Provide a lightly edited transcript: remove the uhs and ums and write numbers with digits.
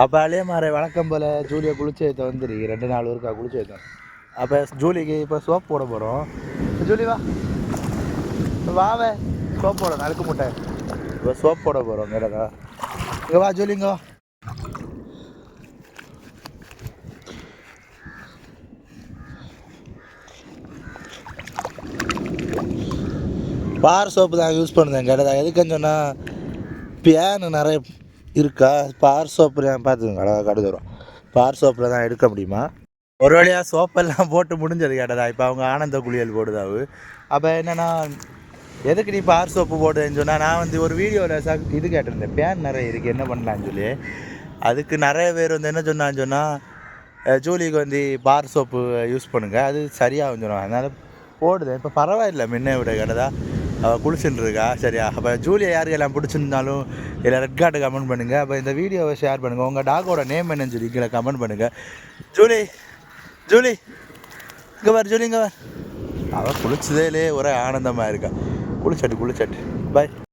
அப்போ அலையே மாற வழக்கம் போல் ஜூலியை குளிச்சு ஏற்ற வந்துரு 2 நாள் ஒருக்கா குளிச்சு ஏற்றோம். அப்போ ஜூலிக்கு இப்போ சோப் போட போகிறோம். ஜூலி வா வாவே சோப் போட நறுக்கு முட்டை இப்போ சோப் போட போகிறோம். கேட்டதா இங்கே வா ஜூலி இங்கே வா. பார் சோப்பு தான் யூஸ் பண்ணுறேன். கேட்டதா எதுக்குன்னு சொன்னால் பேனு நிறைய இருக்கா. பார் சோப்பு தான் பார்த்துக்கோங்க கடுகு வரும். பார் சோப்பில் தான் எடுக்க முடியுமா. ஒரு வழியாக சோப்பெல்லாம் போட்டு முடிஞ்சது கேட்டதா. இப்போ அவங்க ஆனந்த குளியல் போடுதாவு. அப்போ என்னென்னா எதுக்கு நீ பார் சோப்பு போடுதுன்னு சொன்னால் நான் வந்து ஒரு வீடியோவில் இது கேட்டிருந்தேன். பேன் நிறைய இருக்குது என்ன பண்ணலான்னு சொல்லி. அதுக்கு நிறைய பேர் வந்து என்ன சொன்னான்னு சொன்னால் ஜூலிக்கு வந்து பார் சோப்பு யூஸ் பண்ணுங்கள் அது சரியாக சொன்னாங்க. அதனால் போடுது. இப்போ பரவாயில்லை முன்ன விட கேட்டதா. அவள் குளிச்சுட்டு இருக்கா சரியா. அப்போ ஜூலியை யாருக்கெல்லாம் பிடிச்சிருந்தாலும் இல்லை ரெட் கார்டு கமெண்ட் பண்ணுங்கள். அப்போ இந்த வீடியோவை ஷேர் பண்ணுங்கள். உங்கள் டாகோட நேம் என்னன்னு சொல்லி கீழே கமெண்ட் பண்ணுங்கள். ஜூலி ஜூலி இங்கே பார் ஜூலி இங்கே பார். அவள் குளிச்சதேலே ஒரே ஆனந்தமாக இருக்கா. குளிச்சட்டு பாய்.